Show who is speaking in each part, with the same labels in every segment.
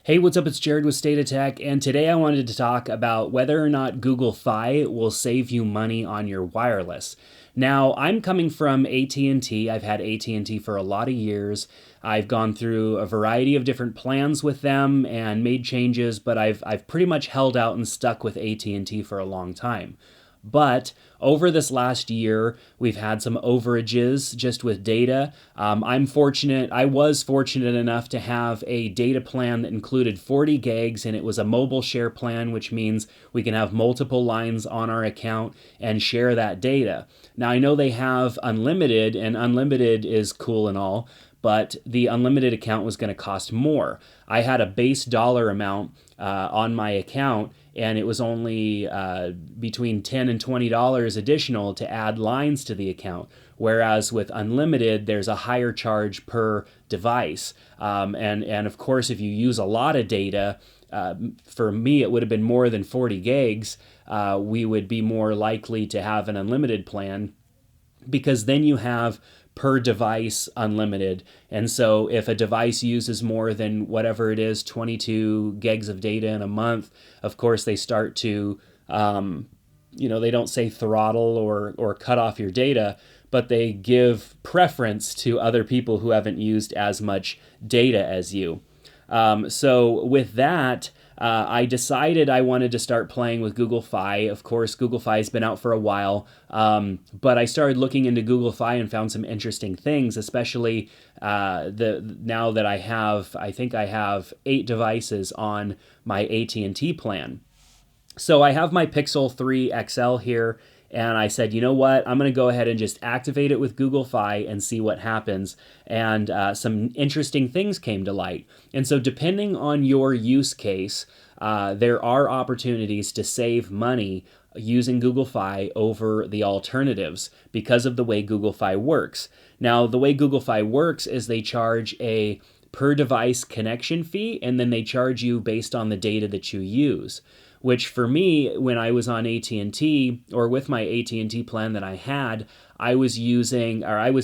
Speaker 1: Hey, what's up? It's Jared with State of Tech, and today I wanted to talk about whether or not Google Fi will save you money on your wireless. Now, I'm coming from AT&T. I've had AT&T for a lot of years. I've gone through a variety of different plans with them and made changes, but I've pretty much held out and stuck with AT&T for a long time. But over this last year, we've had some overages just with data. I was fortunate enough to have a data plan that included 40 gigs, and it was a mobile share plan, which means we can have multiple lines on our account and share that data. Now, I know they have unlimited, and unlimited is cool and all, but the unlimited account was going to cost more. I had a base dollar amount on my account, and it was only between $10 and $20 additional to add lines to the account. Whereas with unlimited, there's a higher charge per device. And of course, if you use a lot of data, for me, it would have been more than 40 gigs. We would be more likely to have an unlimited plan, because then you have per device unlimited. And so if a device uses more than whatever it is, 22 gigs of data in a month, of course they start to, they don't say throttle or cut off your data, but they give preference to other people who haven't used as much data as you. So with that, I decided I wanted to start playing with Google Fi. Of course, Google Fi has been out for a while, but I started looking into Google Fi and found some interesting things, especially now that I think I have 8 devices on my AT&T plan. So I have my Pixel 3 XL here, and I said, you know what, I'm going to go ahead and just activate it with Google Fi and see what happens. And some interesting things came to light. And so depending on your use case, there are opportunities to save money using Google Fi over the alternatives because of the way Google Fi works. Now, the way Google Fi works is they charge a per device connection fee, and then they charge you based on the data that you use. Which for me, when I was on AT&T or with my AT&T plan that I had, I was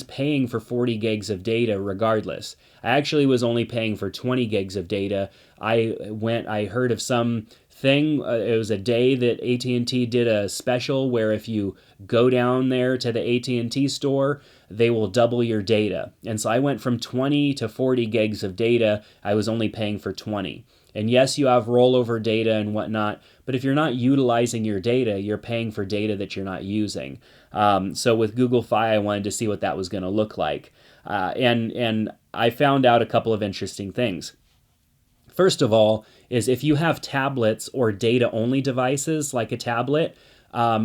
Speaker 1: paying for 40 gigs of data regardless. I actually was only paying for 20 gigs of data. I heard of some thing, it was a day that AT&T did a special where if you go down there to the AT&T store, they will double your data. And so I went from 20 to 40 gigs of data. I was only paying for 20. And yes, you have rollover data and whatnot, but if you're not utilizing your data, you're paying for data that you're not using. So with Google Fi, I wanted to see what that was going to look like. And I found out a couple of interesting things. First of all, is if you have tablets or data-only devices like a tablet,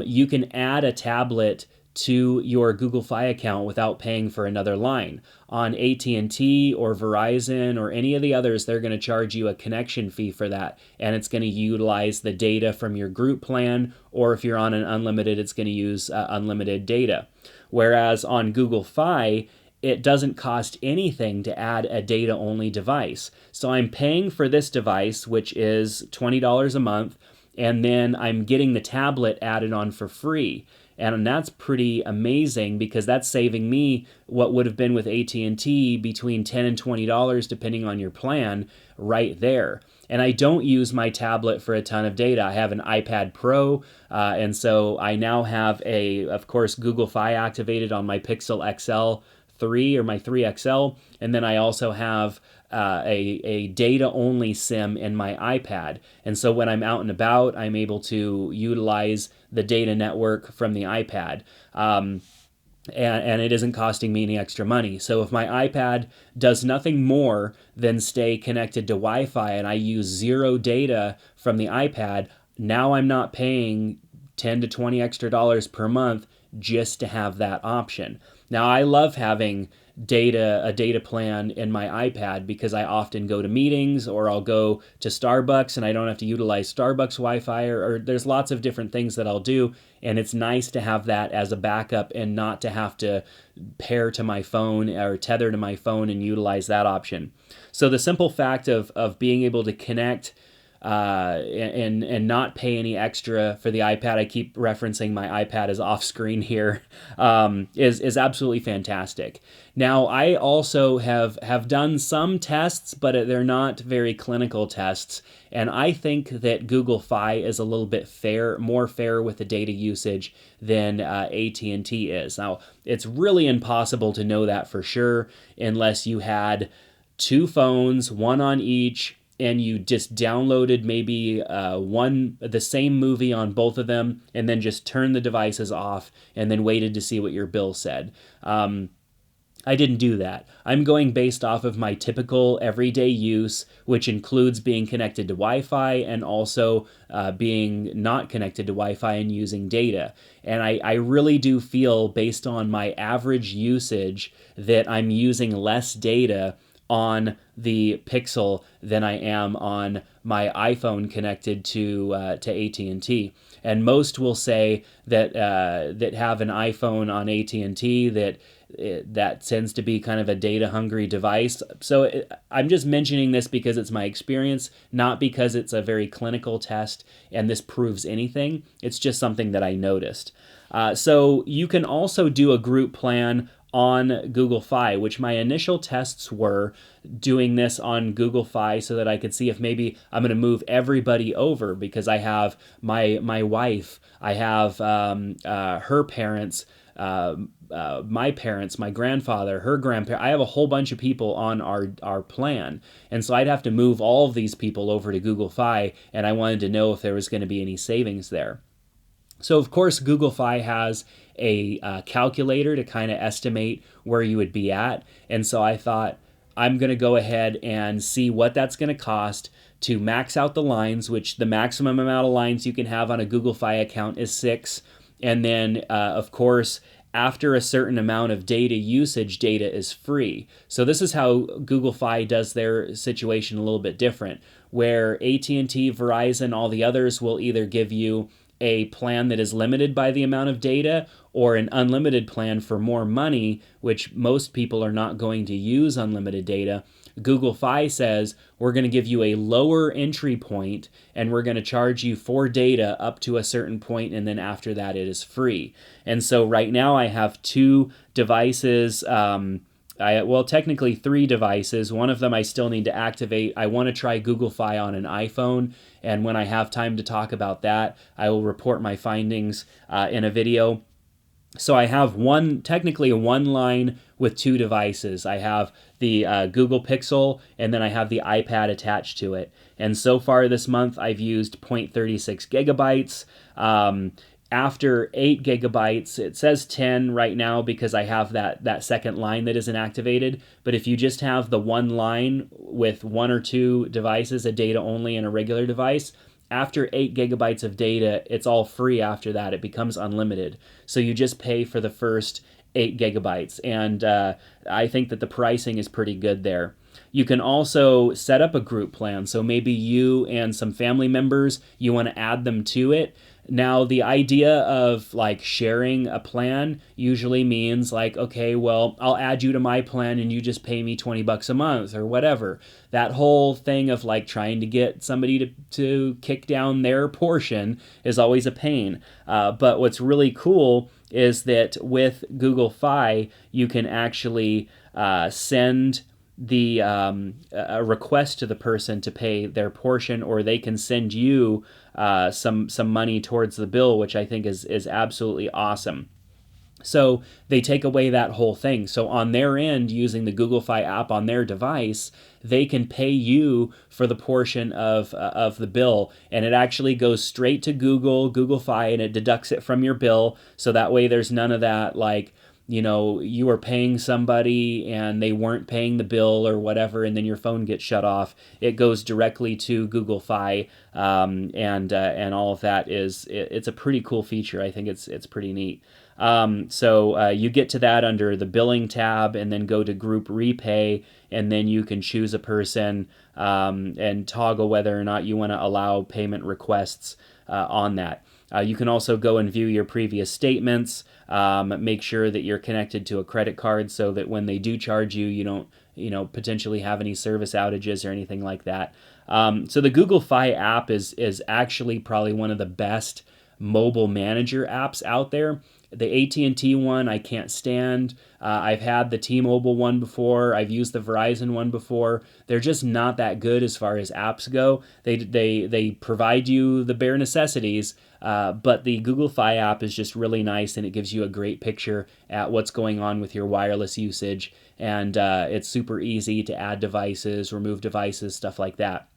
Speaker 1: you can add a tablet to your Google Fi account without paying for another line. On AT&T or Verizon or any of the others, they're going to charge you a connection fee for that, and it's going to utilize the data from your group plan, or if you're on an unlimited, it's going to use unlimited data. Whereas on Google Fi, it doesn't cost anything to add a data-only device. So I'm paying for this device, which is $20 a month, and then I'm getting the tablet added on for free. And that's pretty amazing because that's saving me what would have been with AT&T between $10 and $20 depending on your plan right there. And I don't use my tablet for a ton of data. I have an iPad Pro, and so I now have of course, Google Fi activated on my Pixel XL 3 or my 3XL, and then I also have a data-only SIM in my iPad. And so when I'm out and about, I'm able to utilize the data network from the iPad. And it isn't costing me any extra money. So if my iPad does nothing more than stay connected to Wi-Fi and I use 0 data from the iPad, now I'm not paying 10 to 20 extra dollars per month just to have that option. Now, I love having a data plan in my iPad because I often go to meetings or I'll go to Starbucks and I don't have to utilize Starbucks Wi-Fi or there's lots of different things that I'll do, and it's nice to have that as a backup and not to have to pair to my phone or tether to my phone and utilize that option. So the simple fact of being able to connect and not pay any extra for the iPad. I keep referencing my iPad as off screen here. Is absolutely fantastic. Now, I also have done some tests, but they're not very clinical tests, and I think that Google Fi is a little bit more fair with the data usage than AT&T is. Now, it's really impossible to know that for sure unless you had two phones, one on each, and you just downloaded maybe the same movie on both of them, and then just turned the devices off and then waited to see what your bill said. I didn't do that. I'm going based off of my typical everyday use, which includes being connected to Wi-Fi and also being not connected to Wi-Fi and using data. And I really do feel, based on my average usage, that I'm using less data on the Pixel than I am on my iPhone connected to AT&T. And most will say that that have an iPhone on AT&T that tends to be kind of a data hungry device. So I'm just mentioning this because it's my experience, not because it's a very clinical test and this proves anything. It's just something that I noticed. So you can also do a group plan on Google Fi, which my initial tests were doing this on Google Fi so that I could see if maybe I'm going to move everybody over, because I have my wife, I have her parents, my parents, my grandfather, her grandparents. I have a whole bunch of people on our plan. And so I'd have to move all of these people over to Google Fi, and I wanted to know if there was going to be any savings there. So, of course, Google Fi has a calculator to kind of estimate where you would be at. And so I thought, I'm going to go ahead and see what that's going to cost to max out the lines, which the maximum amount of lines you can have on a Google Fi account is 6. And then, of course, after a certain amount of data usage, data is free. So this is how Google Fi does their situation a little bit different, where AT&T, Verizon, all the others will either give you a plan that is limited by the amount of data, or an unlimited plan for more money, which most people are not going to use unlimited data. Google Fi says, we're going to give you a lower entry point, and we're going to charge you for data up to a certain point, and then after that it is free. And so right now I have 2 devices, technically 3 devices. One of them I still need to activate. I want to try Google Fi on an iPhone, and when I have time to talk about that, I will report my findings in a video. So I have technically one line with 2 devices. I have the Google Pixel, and then I have the iPad attached to it. And so far this month, I've used 0.36 gigabytes. After 8 gigabytes, it says 10 right now because I have that second line that isn't activated. But if you just have the one line with 1 or 2 devices, a data only and a regular device, after 8 gigabytes of data, it's all free after that. It becomes unlimited. So you just pay for the first 8 gigabytes. And I think that the pricing is pretty good there. You can also set up a group plan. So maybe you and some family members, you want to add them to it. Now, the idea of like sharing a plan usually means like, okay, well, I'll add you to my plan and you just pay me $20 a month or whatever. That whole thing of like trying to get somebody to kick down their portion is always a pain. But what's really cool is that with Google Fi, you can actually send a request to the person to pay their portion, or they can send you some money towards the bill, which I think is absolutely awesome. So they take away that whole thing. So on their end, using the Google Fi app on their device, they can pay you for the portion of the bill, and it actually goes straight to Google Fi, and it deducts it from your bill. So that way there's none of that like, you know, you were paying somebody and they weren't paying the bill or whatever, and then your phone gets shut off. It goes directly to Google Fi, and all of that it's a pretty cool feature. I think it's pretty neat. So you get to that under the billing tab, and then go to group repay, and then you can choose a person and toggle whether or not you want to allow payment requests on that. You can also go and view your previous statements, make sure that you're connected to a credit card so that when they do charge you, you don't potentially have any service outages or anything like that. So the Google Fi app is actually probably one of the best mobile manager apps out there. The AT&T one I can't stand. I've had the T-Mobile one before. I've used the Verizon one before. They're just not that good as far as apps go. They provide you the bare necessities, but the Google Fi app is just really nice, and it gives you a great picture at what's going on with your wireless usage. And it's super easy to add devices, remove devices, stuff like that.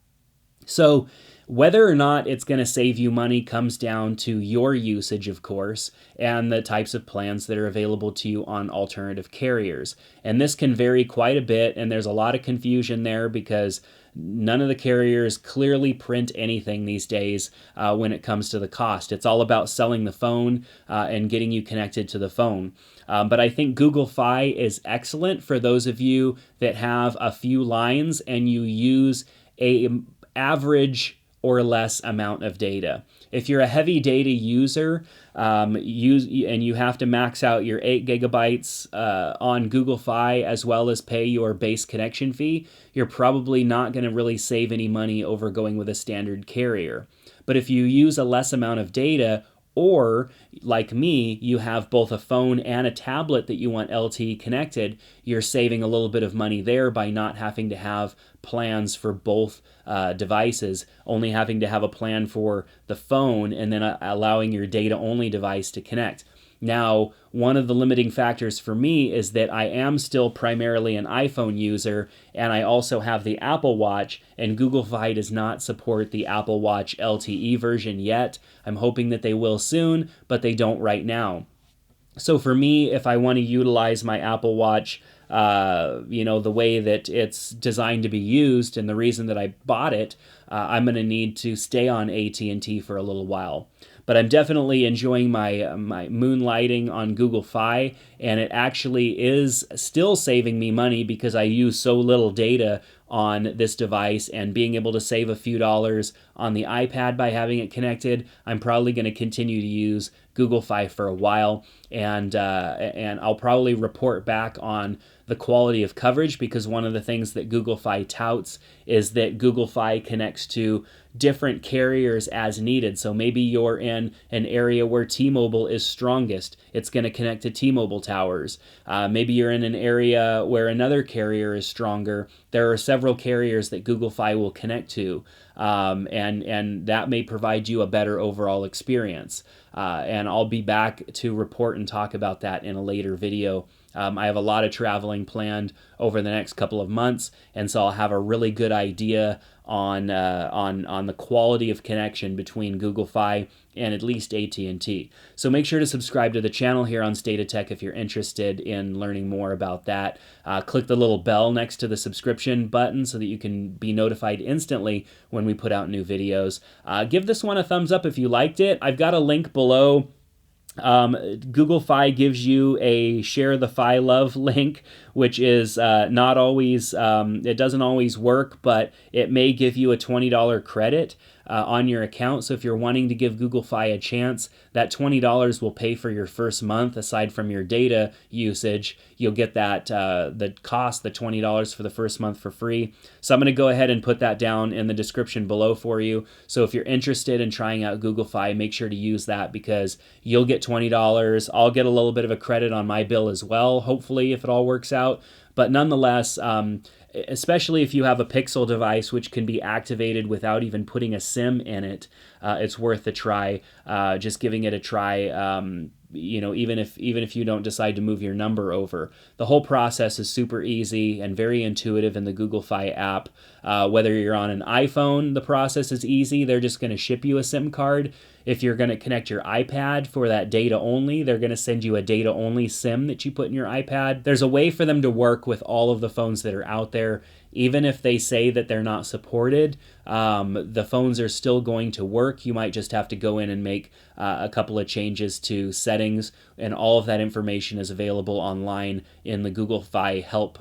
Speaker 1: So whether or not it's going to save you money comes down to your usage, of course, and the types of plans that are available to you on alternative carriers. And this can vary quite a bit, and there's a lot of confusion there because none of the carriers clearly print anything these days when it comes to the cost. It's all about selling the phone and getting you connected to the phone. But I think Google Fi is excellent for those of you that have a few lines and you use a average or less amount of data. If you're a heavy data user and you have to max out your 8 gigabytes on Google Fi as well as pay your base connection fee, you're probably not going to really save any money over going with a standard carrier. But if you use a less amount of data, or like me, you have both a phone and a tablet that you want LTE connected, you're saving a little bit of money there by not having to have plans for both devices, only having to have a plan for the phone and then allowing your data-only device to connect. Now, one of the limiting factors for me is that I am still primarily an iPhone user, and I also have the Apple Watch, and Google Fi does not support the Apple Watch LTE version yet. I'm hoping that they will soon, but they don't right now. So for me, if I want to utilize my Apple Watch, the way that it's designed to be used and the reason that I bought it, I'm going to need to stay on AT&T for a little while. But I'm definitely enjoying my moonlighting on Google Fi, and it actually is still saving me money because I use so little data on this device, and being able to save a few dollars on the iPad by having it connected, I'm probably going to continue to use Google Fi for a while, and I'll probably report back on the quality of coverage, because one of the things that Google Fi touts is that Google Fi connects to different carriers as needed. So maybe you're in an area where T-Mobile is strongest. It's going to connect to T-Mobile towers. Maybe you're in an area where another carrier is stronger. There are several carriers that Google Fi will connect to, and that may provide you a better overall experience. And I'll be back to report and talk about that in a later video. I have a lot of traveling planned over the next couple of months, and so I'll have a really good idea on the quality of connection between Google Fi and at least AT&T. So make sure to subscribe to the channel here on State of Tech if you're interested in learning more about that. Click the little bell next to the subscription button so that you can be notified instantly when we put out new videos. Give this one a thumbs up if you liked it. I've got a link below. Google Fi gives you a Share the Fi Love link, which is not always, it doesn't always work, but it may give you a $20 credit on your account. So if you're wanting to give Google Fi a chance, that $20 will pay for your first month. Aside from your data usage, you'll get that the $20 for the first month for free. So I'm going to go ahead and put that down in the description below for you. So if you're interested in trying out Google Fi, make sure to use that, because you'll get $20. I'll get a little bit of a credit on my bill as well, hopefully, if it all works out. But nonetheless, especially if you have a Pixel device, which can be activated without even putting a SIM in it, it's worth a try. Just giving it a try, even if you don't decide to move your number over. The whole process is super easy and very intuitive in the Google Fi app. Whether you're on an iPhone, the process is easy. They're just going to ship you a SIM card. If you're going to connect your iPad for that data only, they're going to send you a data only SIM that you put in your iPad. There's a way for them to work with all of the phones that are out there. Even if they say that they're not supported, the phones are still going to work. You might just have to go in and make a couple of changes to settings, and all of that information is available online in the Google Fi Help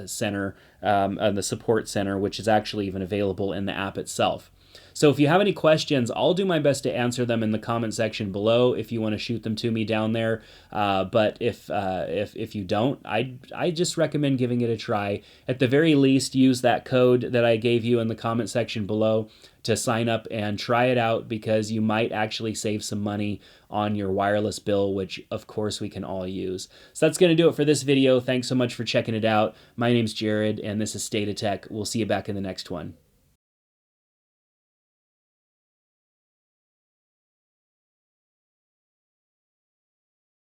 Speaker 1: Center, the Support Center, which is actually even available in the app itself. So if you have any questions, I'll do my best to answer them in the comment section below if you want to shoot them to me down there. But if you don't, I just recommend giving it a try. At the very least, use that code that I gave you in the comment section below to sign up and try it out, because you might actually save some money on your wireless bill, which of course we can all use. So that's going to do it for this video. Thanks so much for checking it out. My name's Jared, and this is State of Tech. We'll see you back in the next one.